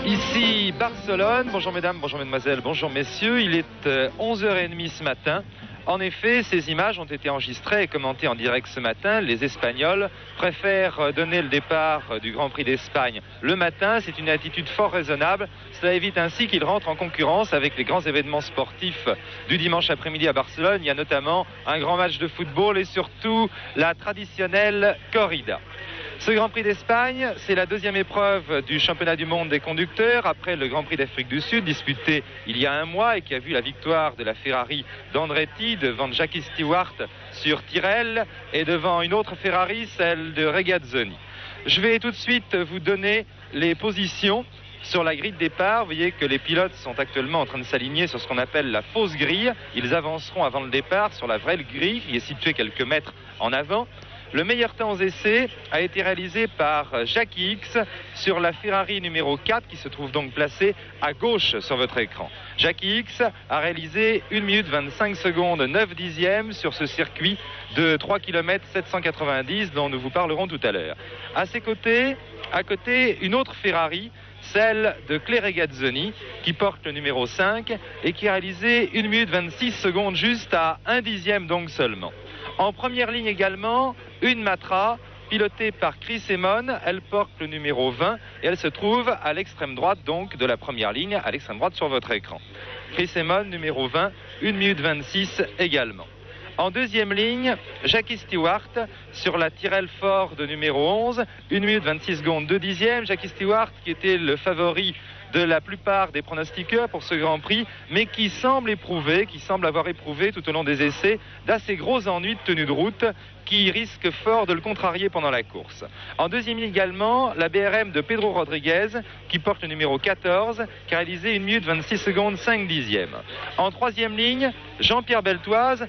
Ici Barcelone, bonjour mesdames, bonjour mesdemoiselles, bonjour messieurs, il est 11h30 ce matin. En effet, ces images ont été enregistrées et commentées en direct ce matin. Les Espagnols préfèrent donner le départ du Grand Prix d'Espagne le matin. C'est une attitude fort raisonnable. Cela évite ainsi qu'ils rentrent en concurrence avec les grands événements sportifs du dimanche après-midi à Barcelone. Il y a notamment un grand match de football et surtout la traditionnelle corrida. Ce Grand Prix d'Espagne, c'est la deuxième épreuve du championnat du monde des conducteurs après le Grand Prix d'Afrique du Sud disputé il y a un mois et qui a vu la victoire de la Ferrari d'Andretti devant Jackie Stewart sur Tyrrell et devant une autre Ferrari, celle de Regazzoni. Je vais tout de suite vous donner les positions sur la grille de départ. Vous voyez que les pilotes sont actuellement en train de s'aligner sur ce qu'on appelle la fausse grille. Ils avanceront avant le départ sur la vraie grille qui est située quelques mètres en avant. Le meilleur temps aux essais a été réalisé par Jackie X sur la Ferrari numéro 4 qui se trouve donc placée à gauche sur votre écran. Jackie X a réalisé 1 minute 25 secondes 9 dixièmes sur ce circuit de 3 km 790 dont nous vous parlerons tout à l'heure. À ses côtés, une autre Ferrari, celle de Claire Regazzoni qui porte le numéro 5 et qui a réalisé 1 minute 26 secondes juste à 1 dixième donc seulement. En première ligne également, une Matra pilotée par Chris Amon. Elle porte le numéro 20 et elle se trouve à l'extrême droite donc de la première ligne, à l'extrême droite sur votre écran. Chris Amon, numéro 20, 1 minute 26 également. En deuxième ligne, Jackie Stewart sur la Tyrrell Ford numéro 11, 1 minute 26 secondes 2 dixièmes. Jackie Stewart qui était le favori de la plupart des pronostiqueurs pour ce Grand Prix, mais qui semble avoir éprouvé tout au long des essais d'assez gros ennuis de tenue de route qui risquent fort de le contrarier pendant la course. En deuxième ligne également, la BRM de Pedro Rodriguez qui porte le numéro 14, qui a réalisé 1 minute 26 secondes 5 dixièmes. En troisième ligne, Jean-Pierre Beltoise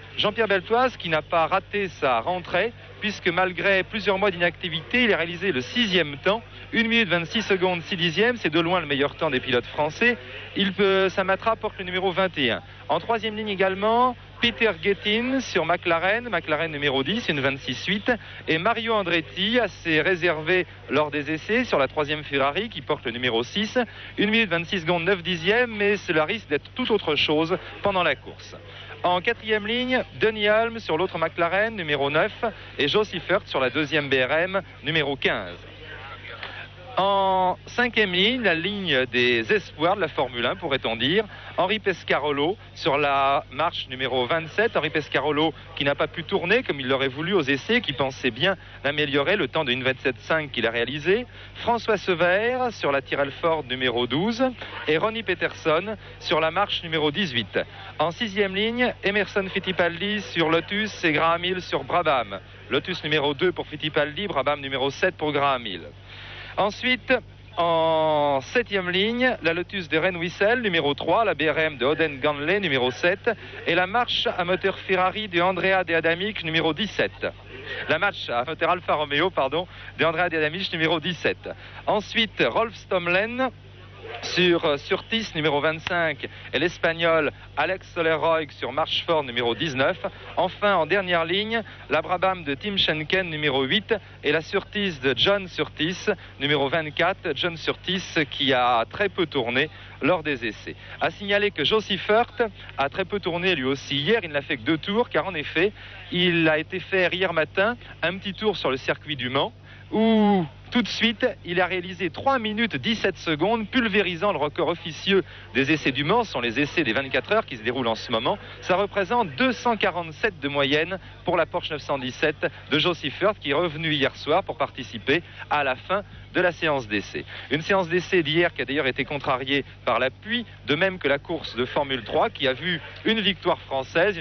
qui n'a pas raté sa rentrée puisque malgré plusieurs mois d'inactivité, il a réalisé le 6e temps, 1 minute 26 secondes 6 dixièmes, c'est de loin le meilleur temps des pilotes français. Sa Matra porte le numéro 21. En troisième ligne également, Peter Gettin sur McLaren numéro 10, une 26-8, et Mario Andretti assez réservé lors des essais sur la troisième Ferrari qui porte le numéro 6, 1 minute 26 secondes 9 dixièmes, mais cela risque d'être tout autre chose pendant la course. En quatrième ligne, Denny Hulme sur l'autre McLaren numéro 9 et Joe Seifert sur la deuxième BRM numéro 15. En cinquième ligne, la ligne des espoirs de la Formule 1, pourrait-on dire, Henri Pescarolo sur la marche numéro 27. Henri Pescarolo qui n'a pas pu tourner comme il l'aurait voulu aux essais, qui pensait bien d'améliorer le temps de 1,27,5 qu'il a réalisé. François Sevère sur la Tyrrell Ford numéro 12 et Ronnie Peterson sur la marche numéro 18. En sixième ligne, Emerson Fittipaldi sur Lotus et Graham Hill sur Brabham. Lotus numéro 2 pour Fittipaldi, Brabham numéro 7 pour Graham Hill. Ensuite, en septième ligne, la Lotus de Ren Wissel, numéro 3, la BRM de Oden Ganley, numéro 7, et la marche à moteur Ferrari de Andrea De Adamic, numéro 17. La marche à moteur Alfa Romeo, de Andrea De Adamic, numéro 17. Ensuite, Rolf Stomlen sur Surtees numéro 25 et l'Espagnol Alex Soler-Roig sur Marchford numéro 19. Enfin, en dernière ligne, la Brabham de Tim Schenken numéro 8 et la Surtees de John Surtees numéro 24. John Surtees qui a très peu tourné lors des essais. À signaler que Joe Seifert a très peu tourné lui aussi hier. Il n'a fait que 2 tours car en effet, il a été faire hier matin un petit tour sur le circuit du Mans où tout de suite, il a réalisé 3 minutes 17 secondes, pulvérisant le record officieux des essais du Mans. Ce sont les essais des 24 heures qui se déroulent en ce moment. Ça représente 247 de moyenne pour la Porsche 917 de Joe Seifert qui est revenu hier soir pour participer à la fin de la séance d'essai. Une séance d'essai d'hier qui a d'ailleurs été contrariée par la pluie, de même que la course de Formule 3 qui a vu une victoire française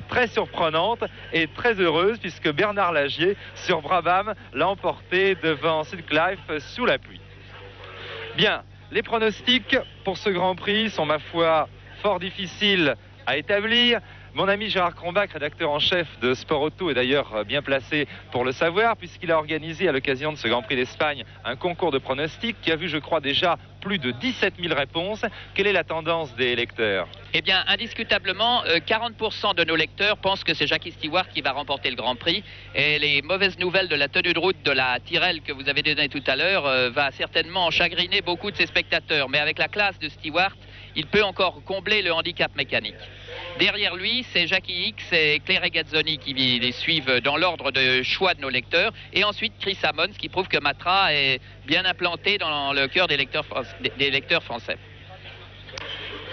très surprenante et très heureuse puisque Bernard Lagier sur Brabham l'a emporté devant Sutcliffe sous la pluie. Bien, les pronostics pour ce Grand Prix sont ma foi fort difficiles à établir. Mon ami Gérard Crombach, rédacteur en chef de Sport Auto, est d'ailleurs bien placé pour le savoir, puisqu'il a organisé à l'occasion de ce Grand Prix d'Espagne un concours de pronostics qui a vu, je crois, déjà plus de 17 000 réponses. Quelle est la tendance des lecteurs? Eh bien, indiscutablement, 40% de nos lecteurs pensent que c'est Jackie Stewart qui va remporter le Grand Prix. Et les mauvaises nouvelles de la tenue de route de la Tyrrell que vous avez donnée tout à l'heure va certainement chagriner beaucoup de ses spectateurs. Mais avec la classe de Stewart, il peut encore combler le handicap mécanique. Derrière lui, c'est Jackie Hicks et Claire Regazzoni qui les suivent dans l'ordre de choix de nos lecteurs. Et ensuite, Chris Ammons qui prouve que Matra est bien implanté dans le cœur des lecteurs français.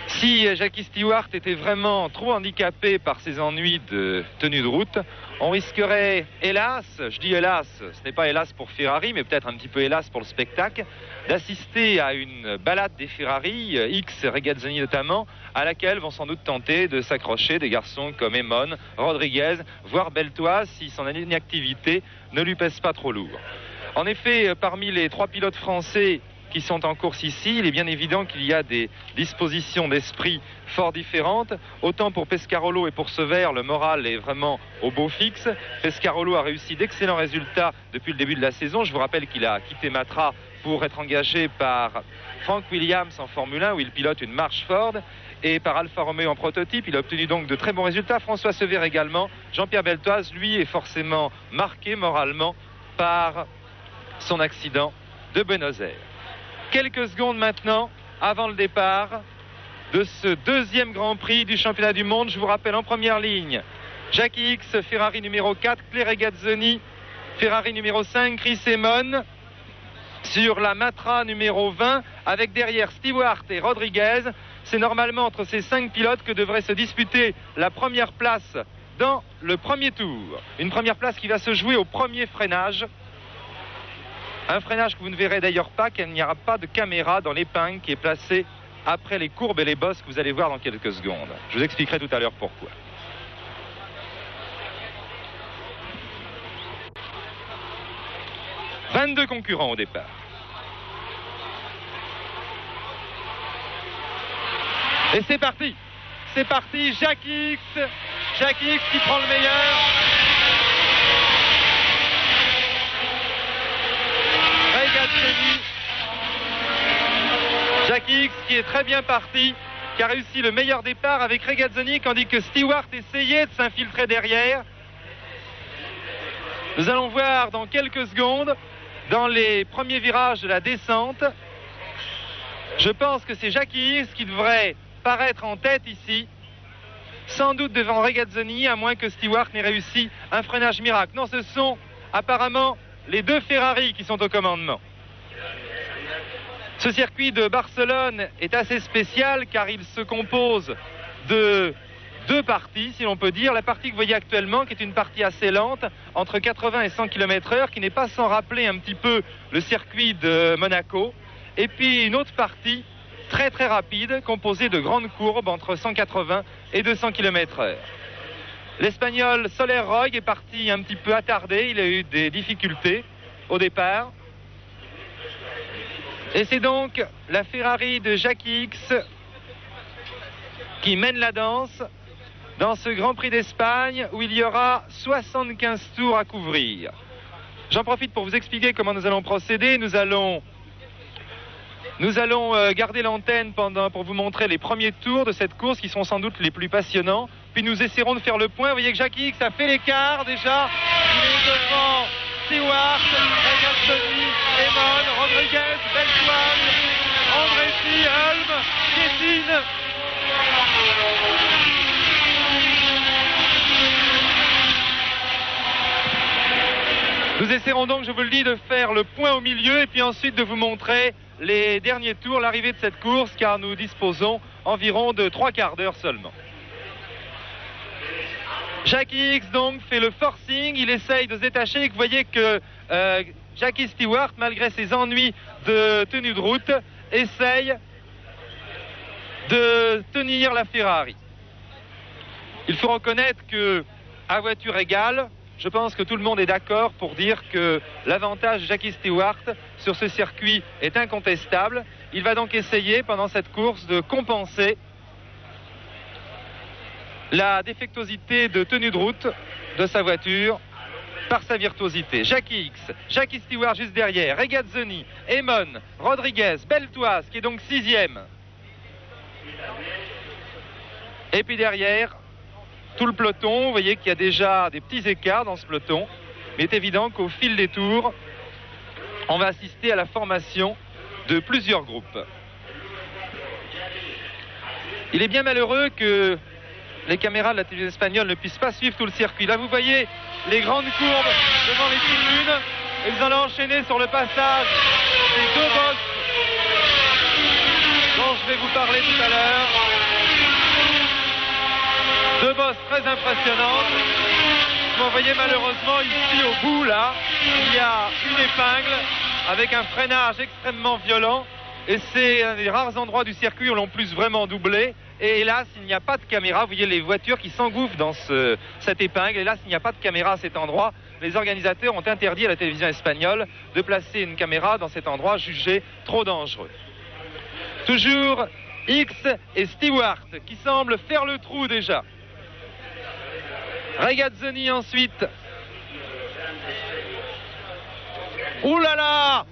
Si Jackie Stewart était vraiment trop handicapé par ses ennuis de tenue de route, on risquerait, hélas, je dis hélas, ce n'est pas hélas pour Ferrari, mais peut-être un petit peu hélas pour le spectacle, d'assister à une balade des Ferrari, X et Regazzoni notamment, à laquelle vont sans doute tenter de s'accrocher des garçons comme Emon, Rodriguez, voire Beltoise, si son inactivité ne lui pèse pas trop lourd. En effet, parmi les 3 pilotes français qui sont en course ici, il est bien évident qu'il y a des dispositions d'esprit fort différentes. Autant pour Pescarolo et pour Sever, le moral est vraiment au beau fixe. Pescarolo a réussi d'excellents résultats depuis le début de la saison. Je vous rappelle qu'il a quitté Matra pour être engagé par Frank Williams en Formule 1 où il pilote une March Ford et par Alfa Romeo en prototype. Il a obtenu donc de très bons résultats. François Sever également. Jean-Pierre Beltoise, lui, est forcément marqué moralement par son accident de Buenos Aires. Quelques secondes maintenant, avant le départ de ce deuxième Grand Prix du championnat du monde. Je vous rappelle en première ligne, Jackie Hicks, Ferrari numéro 4, Claire Regazzoni, Ferrari numéro 5, Chris Ammon. Sur la Matra numéro 20, avec derrière Stewart et Rodriguez. C'est normalement entre ces 5 pilotes que devrait se disputer la première place dans le premier tour. Une première place qui va se jouer au premier freinage. Un freinage que vous ne verrez d'ailleurs pas, car il n'y aura pas de caméra dans l'épingle qui est placée après les courbes et les bosses que vous allez voir dans quelques secondes. Je vous expliquerai tout à l'heure pourquoi. « 22 concurrents au départ. Et c'est parti. C'est parti, Jackie Hicks. Jackie Hicks qui prend le meilleur. Jackie Hicks qui est très bien parti, qui a réussi le meilleur départ avec Regazzoni, tandis que Stewart essayait de s'infiltrer derrière. Nous allons voir dans quelques secondes, dans les premiers virages de la descente, je pense que c'est Jackie Hicks qui devrait paraître en tête ici, sans doute devant Regazzoni, à moins que Stewart n'ait réussi un freinage miracle. Non, ce sont apparemment les 2 Ferrari qui sont au commandement. Ce circuit de Barcelone est assez spécial car il se compose de 2 parties, si l'on peut dire. La partie que vous voyez actuellement, qui est une partie assez lente, entre 80 et 100 km/h, qui n'est pas sans rappeler un petit peu le circuit de Monaco. Et puis une autre partie très très rapide, composée de grandes courbes entre 180 et 200 km/h. L'Espagnol Soler Roy est parti un petit peu attardé, il a eu des difficultés au départ. Et c'est donc la Ferrari de Jackie Hicks qui mène la danse dans ce Grand Prix d'Espagne où il y aura 75 tours à couvrir. J'en profite pour vous expliquer comment nous allons procéder. Nous allons garder l'antenne pour vous montrer les premiers tours de cette course qui sont sans doute les plus passionnants. Puis nous essaierons de faire le point. Vous voyez que Jackie Hicks a fait l'écart déjà. Il est devant Stewart, Regazzoni, Ammon, Rodriguez, Beltoise, Andretti, Hulme, Kétine. Nous essaierons donc, je vous le dis, de faire le point au milieu et puis ensuite de vous montrer les derniers tours, l'arrivée de cette course, car nous disposons environ de 3 quarts d'heure seulement. Jackie Hicks donc fait le forcing, il essaye de se détacher. Vous voyez que Jackie Stewart, malgré ses ennuis de tenue de route, essaye de tenir la Ferrari. Il faut reconnaître que à voiture égale, je pense que tout le monde est d'accord pour dire que l'avantage de Jackie Stewart sur ce circuit est incontestable. Il va donc essayer pendant cette course de compenser la défectuosité de tenue de route de sa voiture par sa virtuosité. Jackie X, Jackie Stewart juste derrière, Regazzoni, Emon, Rodriguez, Beltoise qui est donc 6e. Et puis derrière, tout le peloton, vous voyez qu'il y a déjà des petits écarts dans ce peloton. Mais il est évident qu'au fil des tours, on va assister à la formation de plusieurs groupes. Il est bien malheureux que les caméras de la télévision espagnole ne puissent pas suivre tout le circuit. Là, vous voyez les grandes courbes devant les tribunes. Et ils allons enchaîner sur le passage des 2 bosses dont je vais vous parler tout à l'heure. 2 bosses très impressionnantes. Vous voyez malheureusement ici au bout, là, il y a une épingle avec un freinage extrêmement violent. Et c'est un des rares endroits du circuit où l'on puisse vraiment doubler. Et hélas, il n'y a pas de caméra. Vous voyez les voitures qui s'engouffrent dans cette épingle. Hélas, il n'y a pas de caméra à cet endroit. Les organisateurs ont interdit à la télévision espagnole de placer une caméra dans cet endroit jugé trop dangereux. Toujours X et Stewart qui semblent faire le trou déjà. Regazzoni ensuite. Ouh là là!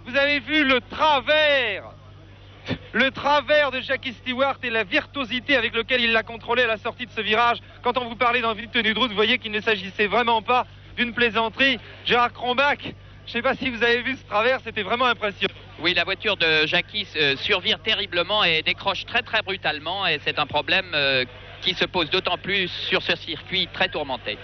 Vous avez vu le travers de Jackie Stewart et la virtuosité avec laquelle il l'a contrôlé à la sortie de ce virage. Quand on vous parlait d'envie de tenue de route, vous voyez qu'il ne s'agissait vraiment pas d'une plaisanterie. Gérard Cronbach, je ne sais pas si vous avez vu ce travers, c'était vraiment impressionnant. Oui, la voiture de Jackie survire terriblement et décroche très très brutalement. Et c'est un problème qui se pose d'autant plus sur ce circuit très tourmenté.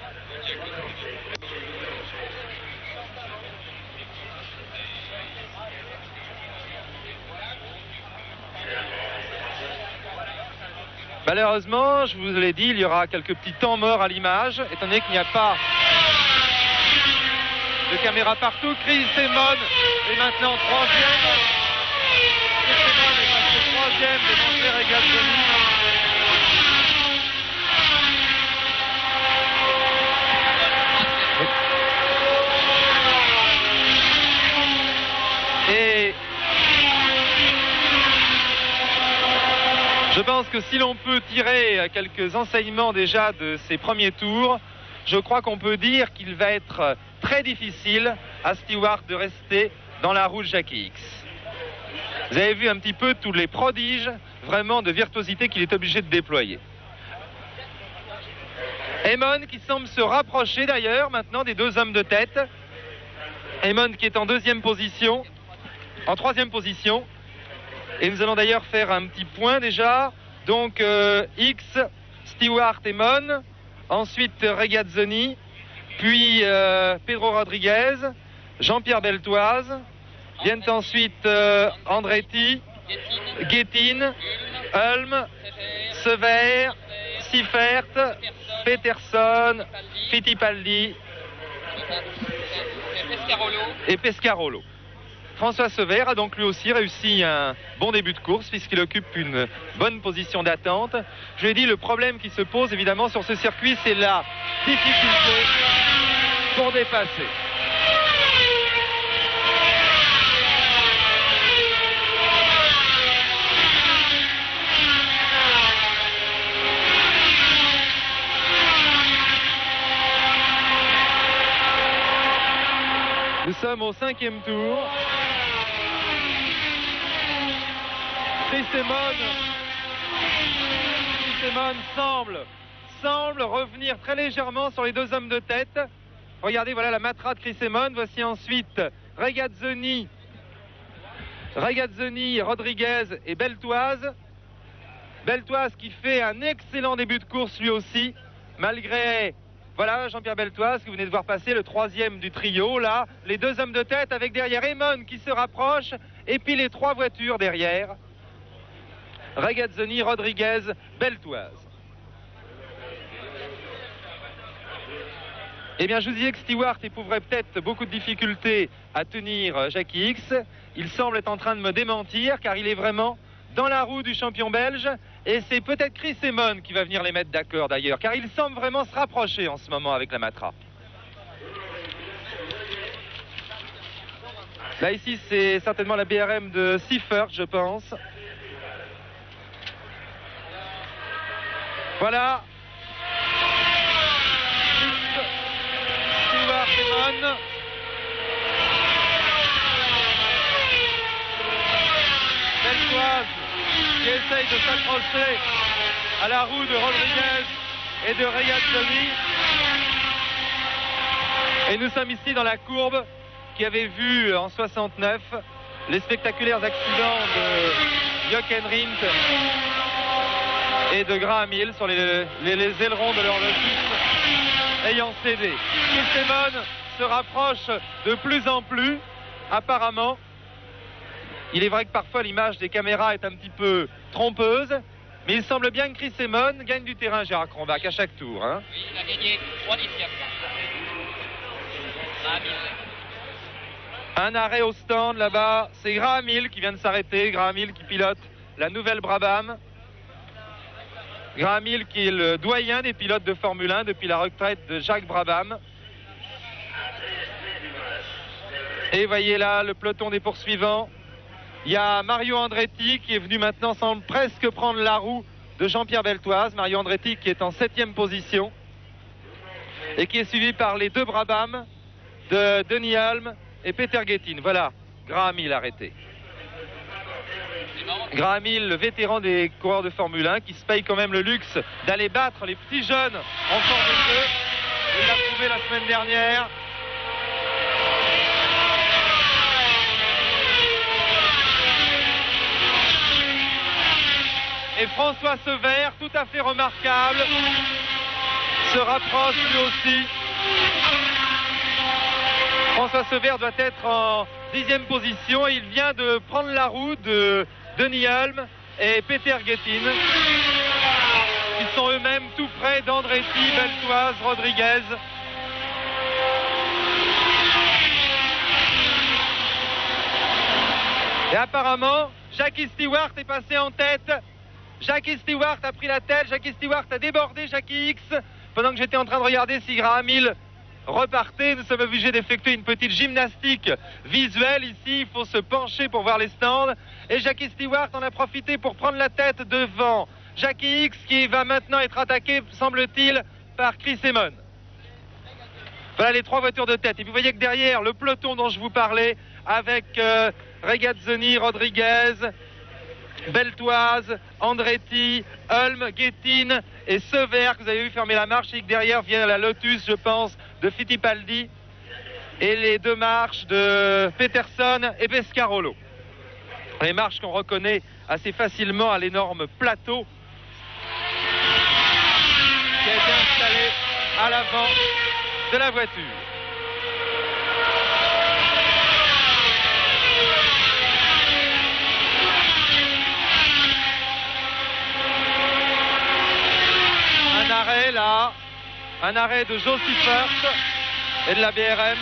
Malheureusement, je vous l'ai dit, il y aura quelques petits temps morts à l'image, étant donné qu'il n'y a pas de caméra partout. Chris Emon est maintenant 3e. Chris Emon est passé 3e devant Regazzoni. Et je pense que si l'on peut tirer quelques enseignements déjà de ces premiers tours, je crois qu'on peut dire qu'il va être très difficile à Stewart de rester dans la roue de Jackie X. Vous avez vu un petit peu tous les prodiges vraiment de virtuosité qu'il est obligé de déployer. Emon qui semble se rapprocher d'ailleurs maintenant des 2 hommes de tête. Emon qui est en 2e position, en 3e position. Et nous allons d'ailleurs faire un petit point déjà. Donc X, Stewart, Emon. Ensuite Regazzoni. Puis Pedro Rodriguez. Jean-Pierre Beltoise. Viennent ensuite Andretti, Guettin, Ulm, Sever, Siffert, Peterson, Fittipaldi et Pescarolo. François Sever a donc lui aussi réussi un bon début de course puisqu'il occupe une bonne position d'attente. Je l'ai dit, le problème qui se pose évidemment sur ce circuit, c'est la difficulté pour dépasser. Nous sommes au 5e tour. Chris Emon semble revenir très légèrement sur les 2 hommes de tête. Regardez, voilà la matra de Chris Emon. Voici ensuite Regazzoni, Rodriguez et Beltoise. Beltoise qui fait un excellent début de course lui aussi, malgré... Voilà Jean-Pierre Beltoise que vous venez de voir passer, le 3e du trio. Là, les 2 hommes de tête avec derrière Emon qui se rapproche. Et puis les 3 voitures derrière. Regazzoni, Rodriguez, Beltoise. Eh bien, je vous disais que Stewart éprouverait peut-être beaucoup de difficultés à tenir Jackie X. Il semble être en train de me démentir car il est vraiment dans la roue du champion belge. Et c'est peut-être Chris Emon qui va venir les mettre d'accord d'ailleurs, car il semble vraiment se rapprocher en ce moment avec la matra. Là ici c'est certainement la BRM de Siffert, je pense. Voilà, Simon. Beltoise qui essaye de s'accrocher à la roue de Rodriguez et de Regazzoni. Et nous sommes ici dans la courbe qui avait vu en 69 les spectaculaires accidents de Jochen Rindt et de Graham Hill sur les ailerons de leur Lotus ayant cédé. Chris Simon se rapproche de plus en plus, apparemment. Il est vrai que parfois l'image des caméras est un petit peu trompeuse, mais il semble bien que Chris Simon gagne du terrain, Gérard Cronbach, à chaque tour. Hein. Oui, il a gagné 3 dixièmes. Un arrêt au stand là-bas, c'est Graham Hill qui vient de s'arrêter. Graham Hill qui pilote la nouvelle Brabham. Graham Hill qui est le doyen des pilotes de Formule 1 depuis la retraite de Jacques Brabham. Et voyez là le peloton des poursuivants. Il y a Mario Andretti qui est venu maintenant semble presque prendre la roue de Jean-Pierre Beltoise. Mario Andretti qui est en 7e position et qui est suivi par les deux Brabham de Denny Hulme et Peter Gettin. Voilà, Graham Hill arrêté. Graham Hill, le vétéran des coureurs de Formule 1 qui se paye quand même le luxe d'aller battre les petits jeunes en Formule 2. Il l'a prouvé la semaine dernière. Et François Sever, tout à fait remarquable, se rapproche lui aussi. François Sever doit être en 10e position et il vient de prendre la roue de Denny Hulme et Peter Gettin. Ils sont eux-mêmes tout près d'Andretti, Beltoise, Rodriguez. Et apparemment, Jackie Stewart est passé en tête. Jackie Stewart a pris la tête, Jackie Stewart a débordé Jackie X. Pendant que j'étais en train de regarder si Graham Hill repartait, nous sommes obligés d'effectuer une petite gymnastique visuelle ici. Il faut se pencher pour voir les stands. Et Jackie Stewart en a profité pour prendre la tête devant Jackie X qui va maintenant être attaqué, semble-t-il, par Chris Simon. Voilà les 3 voitures de tête. Et vous voyez que derrière, le peloton dont je vous parlais, avec Regazzoni, Rodriguez, Beltoise, Andretti, Hulme, Gettin et Sever que vous avez vu fermer la marche et que derrière vient la Lotus, je pense, de Fittipaldi et les 2 marches de Peterson et Pescarolo. Les marches qu'on reconnaît assez facilement à l'énorme plateau qui a été installé à l'avant de la voiture. Là, un arrêt de Joe Seifert et de la BRM.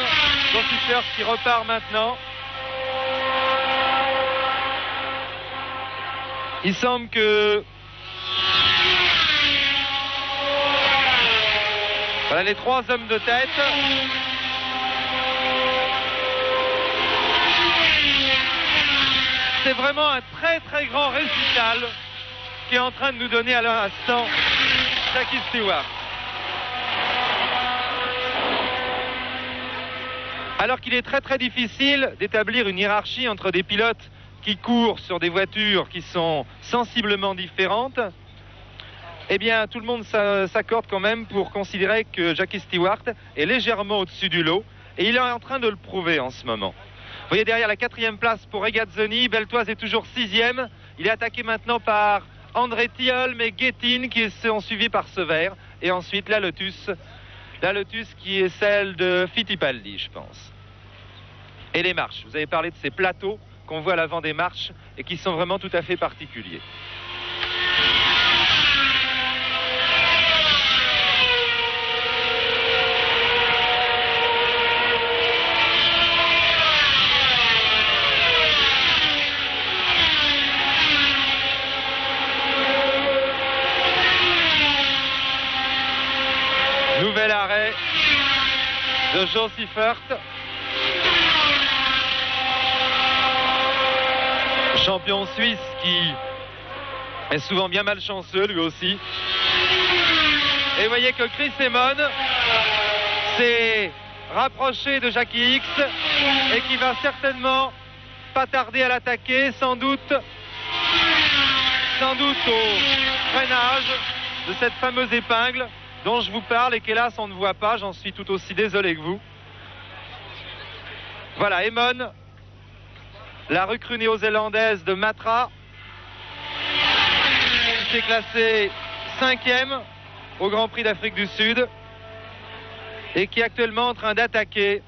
Joe Seifert qui repart maintenant. Il semble que voilà les 3 hommes de tête. C'est vraiment un très très grand récital qui est en train de nous donner à l'instant Jackie Stewart. Alors qu'il est très très difficile d'établir une hiérarchie entre des pilotes qui courent sur des voitures qui sont sensiblement différentes, eh bien tout le monde s'accorde quand même pour considérer que Jackie Stewart est légèrement au-dessus du lot et il est en train de le prouver en ce moment. Vous voyez derrière la 4e place pour Regazzoni, Beltoise est toujours 6e. Il est attaqué maintenant par Andretti, Hulme et Gettin qui sont suivis par Sever. Et ensuite la Lotus qui est celle de Fittipaldi, je pense. Et les marches, vous avez parlé de ces plateaux qu'on voit à l'avant des marches et qui sont vraiment tout à fait particuliers. Nouvel arrêt de Joe Seifert. Champion suisse qui est souvent bien malchanceux lui aussi. Et vous voyez que Chris Simon s'est rapproché de Jackie X et qui va certainement pas tarder à l'attaquer, sans doute au freinage de cette fameuse épingle dont je vous parle et qu'hélas on ne voit pas. J'en suis tout aussi désolé que vous. Voilà, Emon, la recrue néo-zélandaise de Matra, qui s'est classée 5e au Grand Prix d'Afrique du Sud et qui est actuellement en train d'attaquer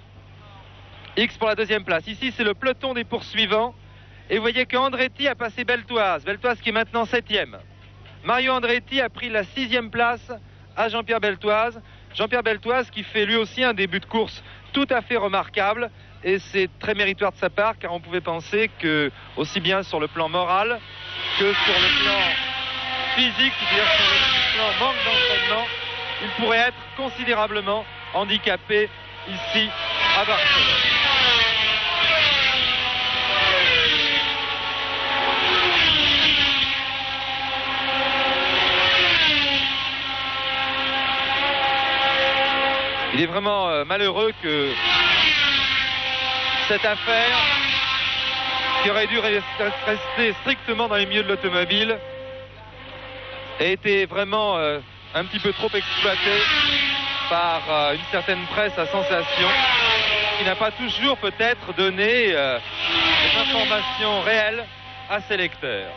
X pour la 2e place. Ici, c'est le peloton des poursuivants. Et vous voyez qu'Andretti a passé Beltoise. Beltoise qui est maintenant 7e. Mario Andretti a pris la 6e place à Jean-Pierre Beltoise. Jean-Pierre Beltoise qui fait lui aussi un début de course tout à fait remarquable. Et c'est très méritoire de sa part, car on pouvait penser que, aussi bien sur le plan moral que sur le plan physique, c'est-à-dire sur le plan manque d'entraînement, il pourrait être considérablement handicapé ici à Barcelone. Il est vraiment malheureux que cette affaire, qui aurait dû rester strictement dans les milieux de l'automobile, ait été vraiment un petit peu trop exploitée par une certaine presse à sensation, qui n'a pas toujours peut-être donné des informations réelles à ses lecteurs.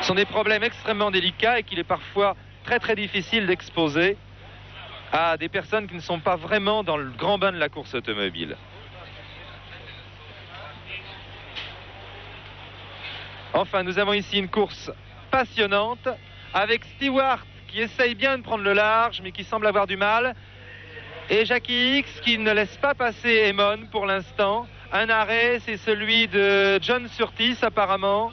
Ce sont des problèmes extrêmement délicats et qu'il est parfois très très difficile d'exposer à des personnes qui ne sont pas vraiment dans le grand bain de la course automobile. Enfin, nous avons ici une course passionnante avec Stewart qui essaye bien de prendre le large mais qui semble avoir du mal, et Jackie X qui ne laisse pas passer Emon pour l'instant. Un arrêt, c'est celui de John Surtees apparemment,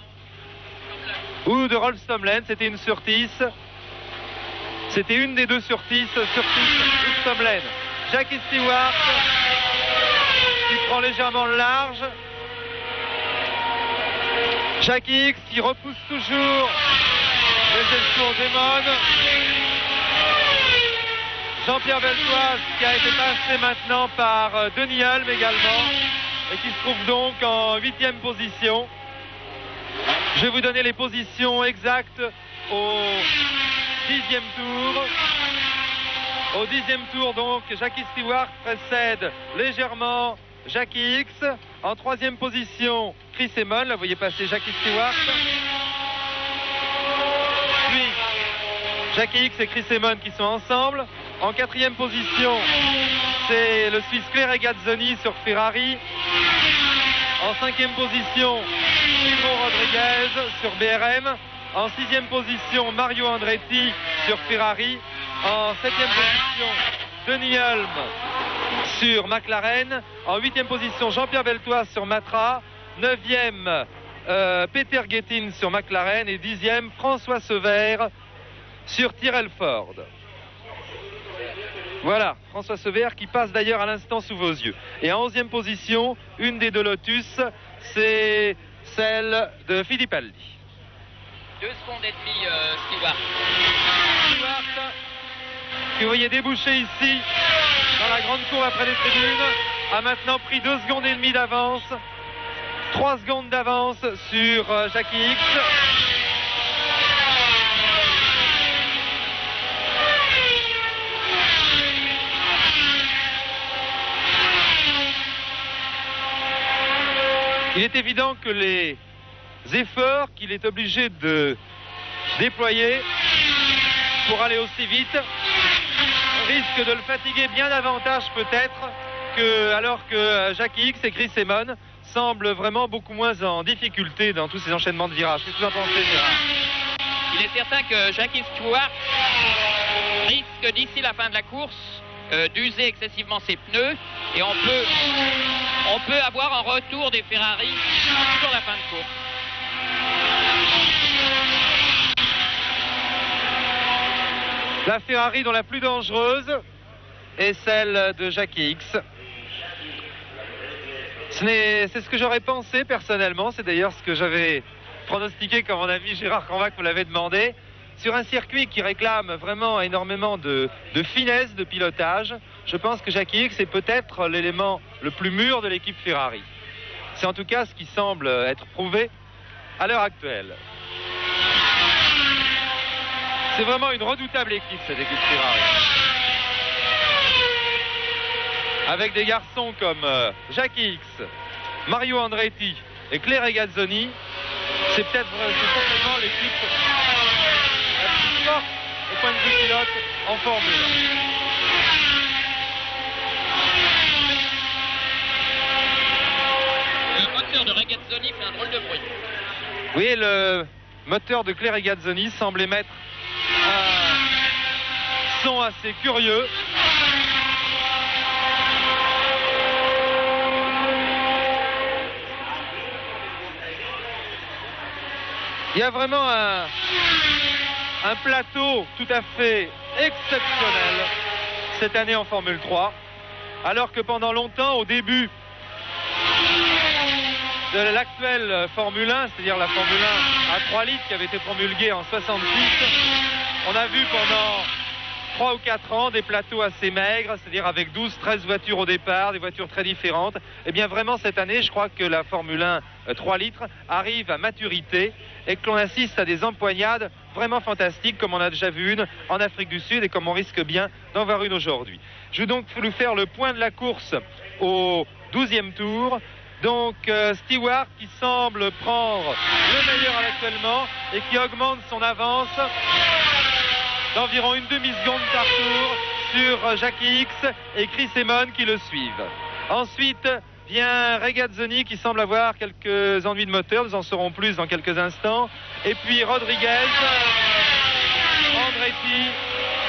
ou de Rolf Stomlen. C'était une Surtees. C'était une des deux Surtees ou Stomlen. Jackie Stewart qui prend légèrement le large. Jackie X qui repousse toujours les escours d'Emon. Jean-Pierre Beltoise qui a été passé maintenant par Denis Hulme également et qui se trouve donc en 8e position. Je vais vous donner les positions exactes au 10e tour. Au 10e tour, donc, Jackie Stewart précède légèrement Jackie X. En 3e position, Chris Emon. Là, vous voyez passer Jackie Stewart. Puis, Jackie X et Chris Emon qui sont ensemble. En 4e position, c'est le Suisse Claire Gazzoni sur Ferrari. En 5e position, Timo Rodriguez sur BRM. En 6e position, Mario Andretti sur Ferrari. En 7e position, Denis Hulme sur McLaren. En 8e position, Jean-Pierre Beltoise sur Matra. 9e, Peter Gettin sur McLaren. Et 10e, François Sever sur Tyrrell Ford. Voilà, François Sever qui passe d'ailleurs à l'instant sous vos yeux. Et en 11e position, une des deux Lotus, c'est celle de Fittipaldi. 2 secondes et demie, Stewart. Stewart, que vous voyez déboucher ici, dans la grande cour après les tribunes, a maintenant pris 2 secondes et demie d'avance. 3 secondes d'avance sur Jackie X. Il est évident que les efforts qu'il est obligé de déployer pour aller aussi vite risquent de le fatiguer bien davantage peut-être que alors que Jackie X et Chris Emon semblent vraiment beaucoup moins en difficulté dans tous ces enchaînements de virages. Qu'est-ce que vous en pensez, Gérard ? Il est certain que Jackie Stewart risque d'ici la fin de la course d'user excessivement ses pneus et on peut avoir un retour des Ferrari sur la fin de course. La Ferrari dont la plus dangereuse est celle de Jackie X. C'est ce que j'aurais pensé personnellement, c'est d'ailleurs ce que j'avais pronostiqué comme mon ami Gérard Canvac me l'avait demandé. Sur un circuit qui réclame vraiment énormément de finesse, de pilotage, je pense que Jacky Ickx est peut-être l'élément le plus mûr de l'équipe Ferrari. C'est en tout cas ce qui semble être prouvé à l'heure actuelle. C'est vraiment une redoutable équipe, cette équipe Ferrari. Avec des garçons comme Jacky Ickx, Mario Andretti et Claire Regazzoni, c'est certainement l'équipe la plus forte au point de vue pilote en Formule 1. Le moteur de Regazzoni fait un drôle de bruit. Oui, le moteur de Claire Regazzoni semble émettre un son assez curieux. Il y a vraiment un plateau tout à fait exceptionnel cette année en Formule 3, alors que pendant longtemps, au début de l'actuelle Formule 1, c'est-à-dire la Formule 1 à 3 litres qui avait été promulguée en 66, on a vu pendant 3 ou 4 ans des plateaux assez maigres, c'est-à-dire avec 12-13 voitures au départ, des voitures très différentes. Et bien vraiment cette année, je crois que la Formule 1 3 litres arrive à maturité et que l'on assiste à des empoignades vraiment fantastiques comme on a déjà vu une en Afrique du Sud et comme on risque bien d'en voir une aujourd'hui. Je vais donc vous faire le point de la course au 12e tour. Donc Stewart qui semble prendre le meilleur actuellement et qui augmente son avance d'environ une demi-seconde par tour sur Jacky Ickx et Chris Amon qui le suivent. Ensuite vient Regazzoni qui semble avoir quelques ennuis de moteur, nous en saurons plus dans quelques instants. Et puis Rodriguez, Andretti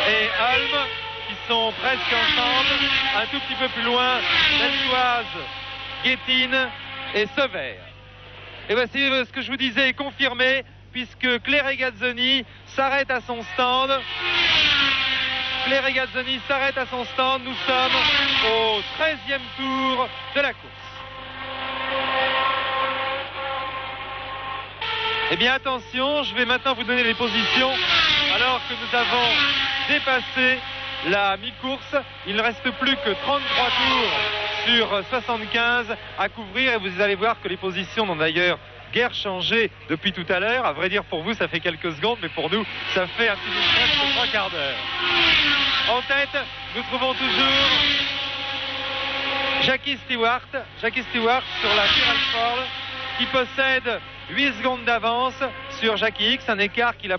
et Hulme qui sont presque ensemble. Un tout petit peu plus loin, Beltoise, Guetin et Sever. Et voici ce que je vous disais est confirmé puisque Claire Regazzoni s'arrête à son stand. Claire Regazzoni s'arrête à son stand. Nous sommes au 13e tour de la course. Eh bien attention, je vais maintenant vous donner les positions alors que nous avons dépassé la mi-course. Il ne reste plus que 33 tours sur 75 à couvrir et vous allez voir que les positions n'ont d'ailleurs guère changé depuis tout à l'heure. À vrai dire, pour vous, ça fait quelques secondes, mais pour nous, ça fait un petit peu presque 3 quarts d'heure. En tête, nous trouvons toujours Jacky Stewart sur la Tyrrell Ford qui possède 8 secondes d'avance sur Jacky Ickx, un écart qu'il a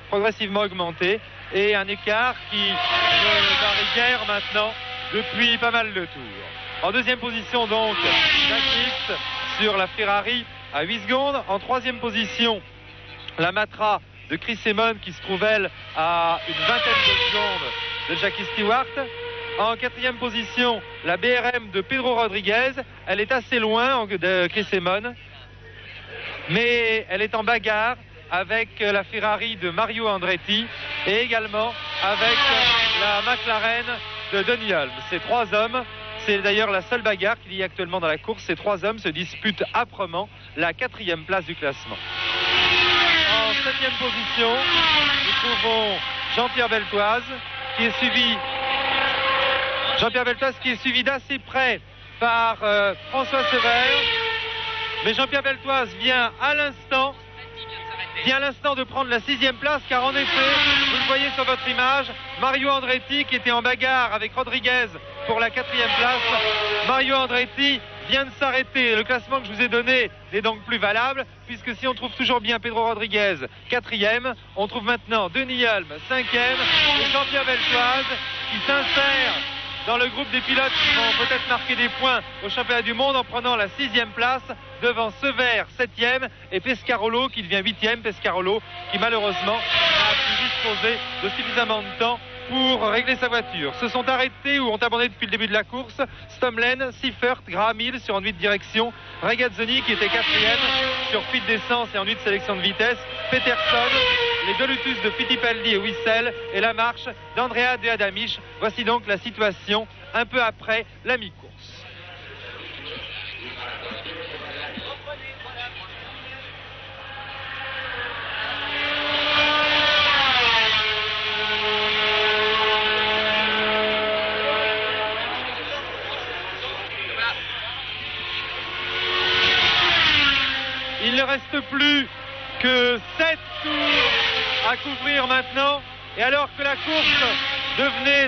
progressivement augmenté et un écart qui ne varie guère maintenant depuis pas mal de tours. En deuxième position donc, Jacky Ickx sur la Ferrari à 8 secondes. En troisième position, la Matra de Chris Amon qui se trouve elle à une vingtaine de secondes de Jacky Stewart. En quatrième position, la BRM de Pedro Rodriguez. Elle est assez loin de Chris Amon, mais elle est en bagarre avec la Ferrari de Mario Andretti et également avec la McLaren de Denny Hulme. Ces trois hommes, c'est d'ailleurs la seule bagarre qu'il y a actuellement dans la course. Ces trois hommes se disputent âprement la 4e place du classement. En 7e position, nous trouvons Jean-Pierre Beltoise qui est suivi d'assez près par François Sever. Mais Jean-Pierre Beltoise vient à l'instant de prendre la 6e place, car en effet, vous le voyez sur votre image, Mario Andretti qui était en bagarre avec Rodriguez pour la 4e place. Mario Andretti vient de s'arrêter. Le classement que je vous ai donné n'est donc plus valable, puisque si on trouve toujours bien Pedro Rodriguez 4e, on trouve maintenant Denny Hulme 5e et Jean-Pierre Beltoise qui s'insère dans le groupe des pilotes qui vont peut-être marquer des points au championnat du monde en prenant la 6e place devant Sever 7e et Pescarolo qui devient 8e. Pescarolo qui malheureusement n'a pu disposer de suffisamment de temps pour régler sa voiture. Se sont arrêtés ou ont abandonné depuis le début de la course Stomlen, Seifert, Graham Hill sur ennui de direction, Regazzoni qui était 4e sur fuite d'essence et ennui de sélection de vitesse, Peterson, les deux Lotus de Fittipaldi et Wissel et la marche d'Andrea De Adamisch. Voici donc la situation un peu après la mi-course. reste plus que 7 tours à couvrir maintenant. Et alors que la course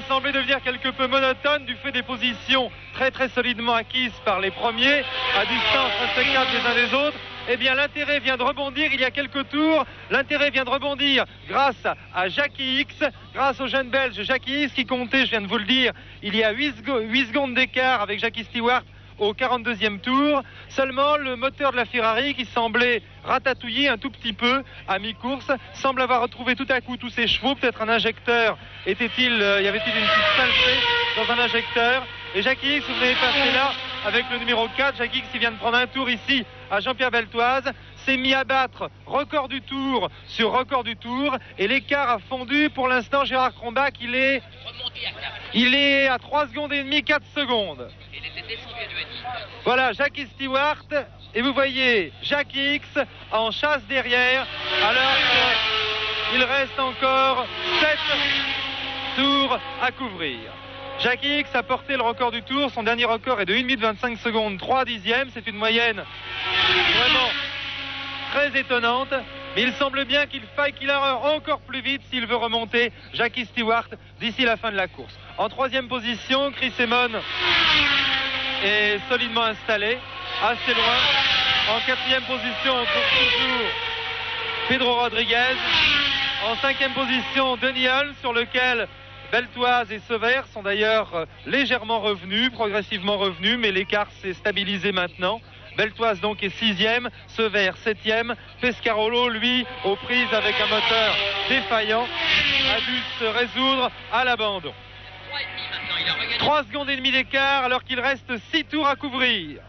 semblait devenir quelque peu monotone du fait des positions très solidement acquises par les premiers, à distance respectable des uns des autres, eh bien l'intérêt vient de rebondir il y a quelques tours. L'intérêt vient de rebondir grâce à Jackie X, grâce au jeune belge Jackie X qui comptait, je viens de vous le dire, il y a 8 secondes d'écart avec Jackie Stewart au 42e tour. Seulement le moteur de la Ferrari, qui semblait ratatouiller un tout petit peu à mi-course, semble avoir retrouvé tout à coup tous ses chevaux. Peut-être un injecteur, y avait-il une petite saleté dans un injecteur? Et Jackie X, vous avez passé là avec le numéro 4. Jackie X, qui vient de prendre un tour ici à Jean-Pierre Beltoise, s'est mis à battre record du tour sur record du tour, et l'écart a fondu. Pour l'instant, Gérard Crombach, il est à 3 secondes et demie, 4 secondes. Voilà, Jackie Stewart, et vous voyez Jackie X en chasse derrière, alors qu'il reste encore 7 tours à couvrir. Jackie X a porté le record du tour, son dernier record est de 1 minute 25 secondes 3 dixièmes, c'est une moyenne vraiment très étonnante, mais il semble bien qu'il faille qu'il aille encore plus vite s'il veut remonter Jackie Stewart d'ici la fin de la course. En 3e position, Chris Amon est solidement installé, assez loin. En 4e position, on trouve toujours Pedro Rodriguez. En 5e position, Denis Hull, sur lequel Beltoise et Sever sont d'ailleurs légèrement revenus, progressivement revenus, mais l'écart s'est stabilisé maintenant. Beltoise donc est 6e, Sever 7e, Pescarolo, lui, aux prises avec un moteur défaillant, a dû se résoudre à l'abandon. 3 secondes et demie d'écart alors qu'il reste 6 tours à couvrir.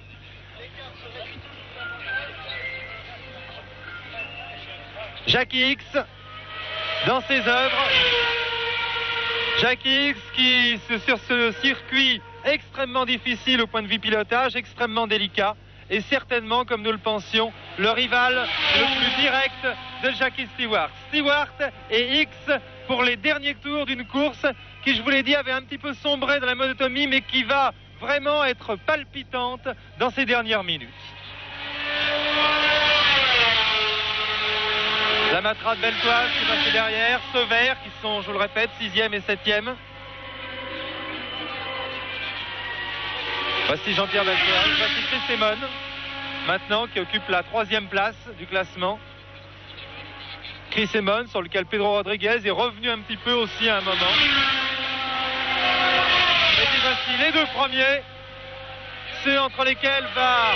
Jackie X dans ses œuvres. Jackie X qui, sur ce circuit extrêmement difficile au point de vue pilotage, extrêmement délicat, est certainement, comme nous le pensions, le rival le plus direct de Jackie Stewart. Stewart et X pour les derniers tours d'une course qui, je vous l'ai dit, avait un petit peu sombré dans la monotonie, mais qui va vraiment être palpitante dans ces dernières minutes. La Matra de Beltoise qui est passée derrière, Sever qui sont, je vous le répète, 6e et 7e. Voici Jean-Pierre Beltoise, voici Chris Amon, maintenant qui occupe la 3e place du classement. Chris Amon, sur lequel Pedro Rodriguez est revenu un petit peu aussi à un moment. Et puis voici les deux premiers, ceux entre lesquels va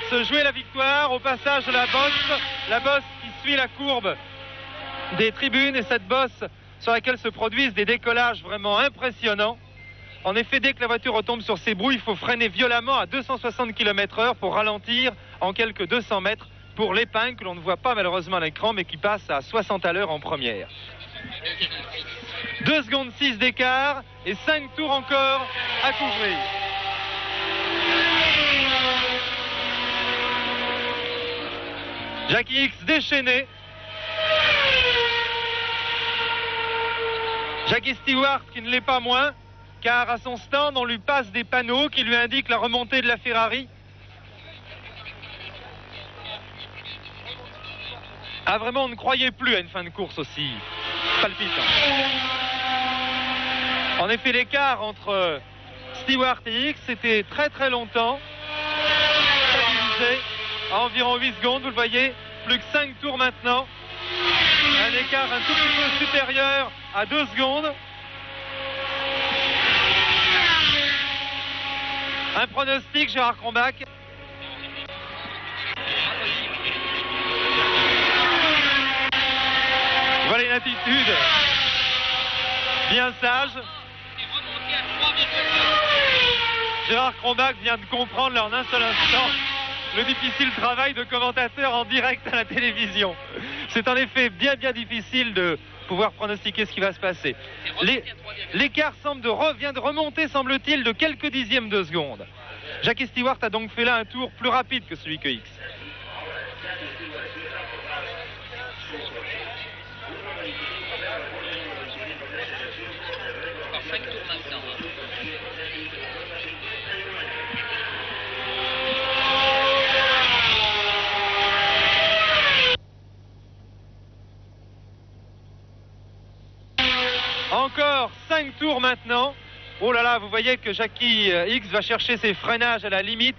se jouer la victoire au passage de la bosse qui suit la courbe des tribunes, et cette bosse sur laquelle se produisent des décollages vraiment impressionnants. En effet, dès que la voiture retombe sur ses broues, il faut freiner violemment à 260 km/h pour ralentir en quelques 200 mètres pour l'épingle que l'on ne voit pas malheureusement à l'écran, mais qui passe à 60 à l'heure en première. 2 secondes 6 d'écart et 5 tours encore à couvrir. Jackie X déchaîné. Jackie Stewart qui ne l'est pas moins, car à son stand on lui passe des panneaux qui lui indiquent la remontée de la Ferrari. Ah vraiment, on ne croyait plus à une fin de course aussi palpitante. En effet, l'écart entre Stewart et X était très longtemps stabilisé à environ 8 secondes, vous le voyez, plus que 5 tours maintenant. Un écart un tout petit peu supérieur à 2 secondes. Un pronostic, Gérard Crombach? Voilà une attitude bien sage. Gérard Crombach vient de comprendre là en un seul instant le difficile travail de commentateur en direct à la télévision. C'est en effet bien difficile de pouvoir pronostiquer ce qui va se passer. L'écart vient de remonter, semble-t-il, de quelques dixièmes de seconde. Jackie Stewart a donc fait là un tour plus rapide que celui que X. 5 tours maintenant. Oh là là, vous voyez que Jackie X va chercher ses freinages à la limite.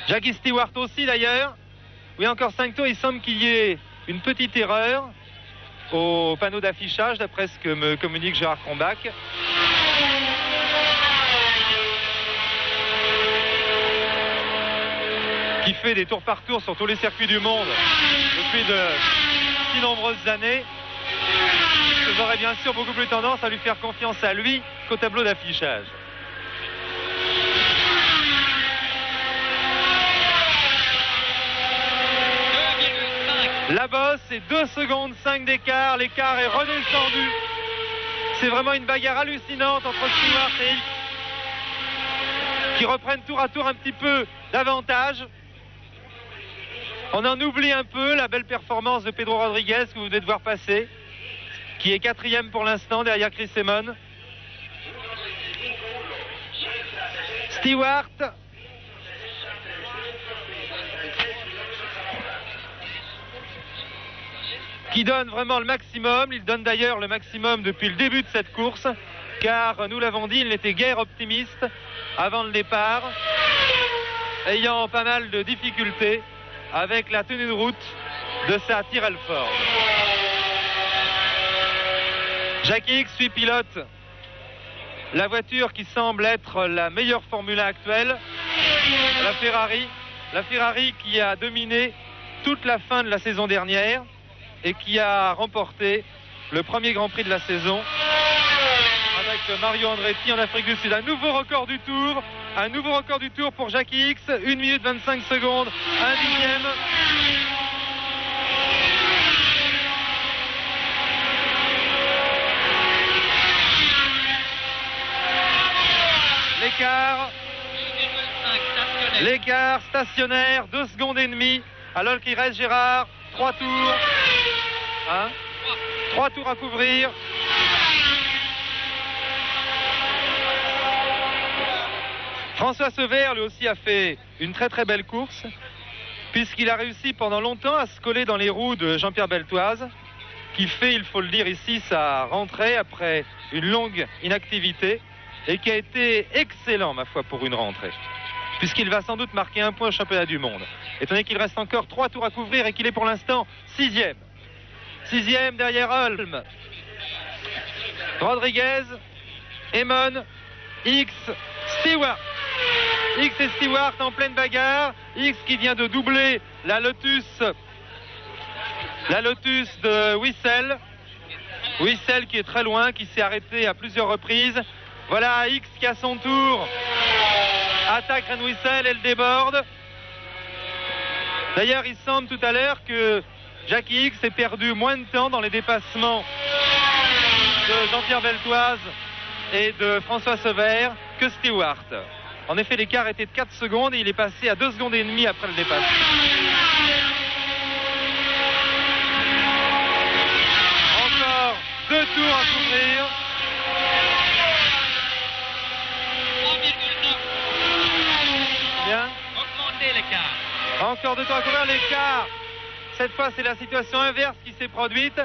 Jackie Stewart aussi d'ailleurs. Oui, encore 5 tours, il semble qu'il y ait une petite erreur au panneau d'affichage, d'après ce que me communique Gérard Crombach. Qui fait des tours par tour sur tous les circuits du monde depuis de si nombreuses années. J'aurais bien sûr beaucoup plus tendance à lui faire confiance à lui qu'au tableau d'affichage. La bosse, c'est 2 secondes 5 d'écart. L'écart est redescendu. C'est vraiment une bagarre hallucinante entre Stewart et X, qui reprennent tour à tour un petit peu d'avantage. On en oublie un peu la belle performance de Pedro Rodriguez que vous venez de voir passer, qui est 4e pour l'instant derrière Chris Amon. Stewart qui donne vraiment le maximum. Il donne d'ailleurs le maximum depuis le début de cette course, car nous l'avons dit, il n'était guère optimiste avant le départ, ayant pas mal de difficultés avec la tenue de route de sa Tyrrell Ford. Jackie X suit pilote la voiture qui semble être la meilleure Formule 1 actuelle, la Ferrari. La Ferrari qui a dominé toute la fin de la saison dernière et qui a remporté le premier Grand Prix de la saison avec Mario Andretti en Afrique du Sud. Un nouveau record du tour. Un nouveau record du tour pour Jackie X. 1 minute 25 secondes, 1 dixième. L'écart stationnaire, 2 secondes et demie, alors qu'il reste, Gérard, 3 tours. 3 tours à couvrir. François Sever, lui aussi, a fait une très très belle course, puisqu'il a réussi pendant longtemps à se coller dans les roues de Jean-Pierre Beltoise, qui fait, il faut le dire ici, sa rentrée après une longue inactivité, et qui a été excellent, ma foi, pour une rentrée, puisqu'il va sans doute marquer un point au championnat du monde, étant donné qu'il reste encore 3 tours à couvrir et qu'il est pour l'instant 6e. 6e derrière Holm, Rodriguez, Amon, X, Stewart. X et Stewart en pleine bagarre. X qui vient de doubler la Lotus de Wissel. Wissel qui est très loin, qui s'est arrêté à plusieurs reprises. Voilà X qui à son tour attaque Ren Wissel et le déborde. D'ailleurs, il semble tout à l'heure que Jackie X ait perdu moins de temps dans les dépassements de Jean-Pierre Beltoise et de François Sever que Stewart. En effet, l'écart était de 4 secondes et il est passé à 2 secondes et demie après le dépassement. Encore 2 tours à couvrir. 3,9. Bien. Augmenter l'écart. Encore 2 tours à couvrir. L'écart, cette fois, c'est la situation inverse qui s'est produite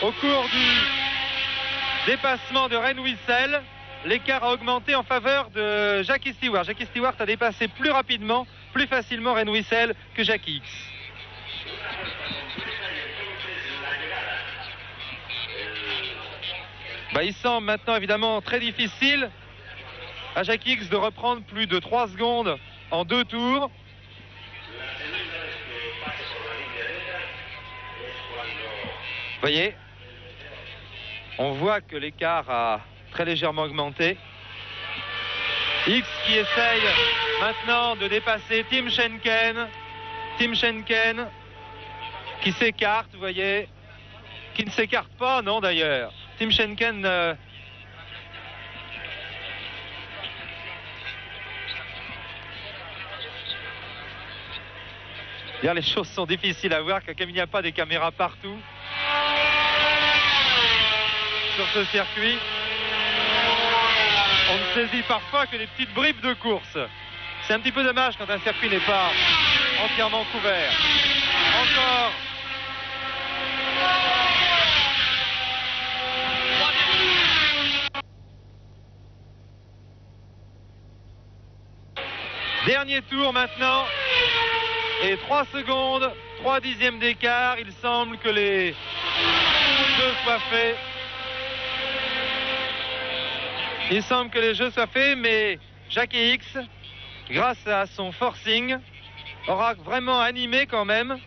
au cours du dépassement de Ren Wissel. L'écart a augmenté en faveur de Jackie Stewart. Jackie Stewart a dépassé plus rapidement, plus facilement Ren Wissel que Jackie X. Il semble maintenant évidemment très difficile à Jackie X de reprendre plus de 3 secondes en 2 tours. Vous voyez, on voit que l'écart a très légèrement augmenté. X qui essaye maintenant de dépasser Tim Schenken. Tim Schenken qui s'écarte, vous voyez, qui ne s'écarte pas, non d'ailleurs. Tim Schenken les choses sont difficiles à voir, car comme il n'y a pas des caméras partout sur ce circuit, on ne saisit parfois que des petites bribes de course. C'est un petit peu dommage quand un circuit n'est pas entièrement couvert. Encore Dernier tour maintenant. Et 3 secondes, 3 dixièmes d'écart. Il semble que les jeux soient faits. Il semble que les jeux soient faits, mais Jackie X, grâce à son forcing, aura vraiment animé quand même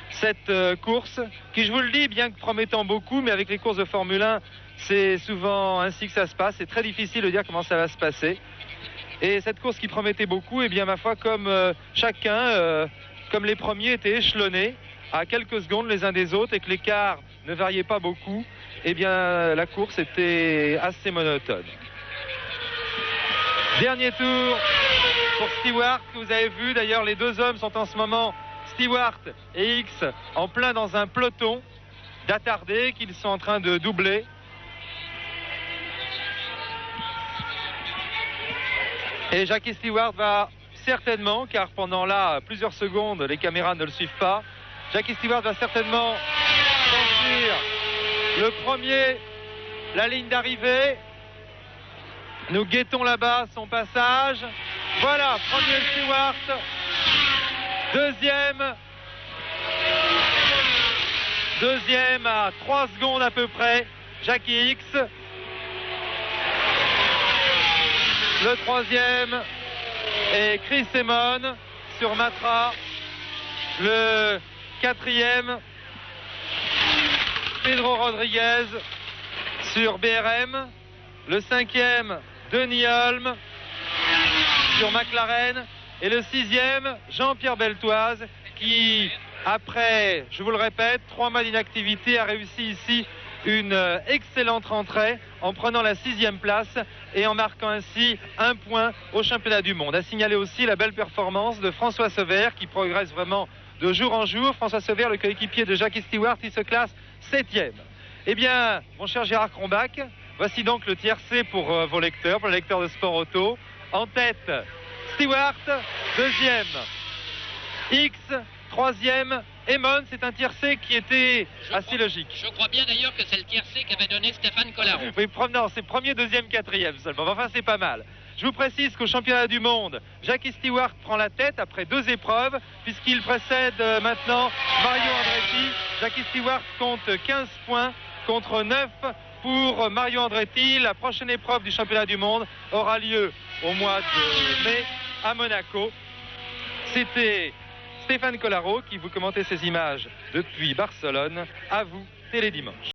cette course, qui, je vous le dis, bien que promettant beaucoup, mais avec les courses de Formule 1, c'est souvent ainsi que ça se passe. C'est très difficile de dire comment ça va se passer. Et cette course qui promettait beaucoup, eh bien, ma foi, comme chacun, comme les premiers étaient échelonnés à quelques secondes les uns des autres et que l'écart ne variait pas beaucoup, eh bien, la course était assez monotone. Dernier tour pour Stewart, que vous avez vu. D'ailleurs, les deux hommes sont en ce moment, Stewart et X, en plein dans un peloton d'attardés qu'ils sont en train de doubler. Et Jackie Stewart va certainement, car pendant là plusieurs secondes, les caméras ne le suivent pas, Jackie Stewart va certainement franchir le premier, la ligne d'arrivée. Nous guettons là-bas son passage. Voilà, premier Stewart. Deuxième à 3 secondes à peu près, Jackie X. Le troisième est Chris Amon sur Matra. Le quatrième, Pedro Rodriguez sur BRM. Le cinquième, Denis Holm sur McLaren. Et le sixième, Jean-Pierre Beltoise, qui, après, je vous le répète, 3 mois d'inactivité, a réussi ici une excellente rentrée en prenant la 6e place et en marquant ainsi 1 point au championnat du monde. À signaler aussi la belle performance de François Sever, qui progresse vraiment de jour en jour. François Sever, le coéquipier de Jackie Stewart, il se classe 7e. Eh bien, mon cher Gérard Crombach, voici donc le tiercé pour vos lecteurs, pour les lecteurs de sport auto. En tête, Stewart, 2e, X, 3e, Amon. C'est un tiercé qui était assez logique. Je crois bien d'ailleurs que c'est le tiercé qu'avait donné Stéphane Collaro. Oui, non, c'est premier, deuxième, quatrième seulement. Enfin, c'est pas mal. Je vous précise qu'au championnat du monde, Jackie Stewart prend la tête après 2 épreuves, puisqu'il précède maintenant Mario Andretti. Jackie Stewart compte 15 points contre 9 pour Mario Andretti. La prochaine épreuve du championnat du monde aura lieu au mois de mai à Monaco. C'était Stéphane Collaro qui vous commentait ces images depuis Barcelone. À vous, Télédimanche.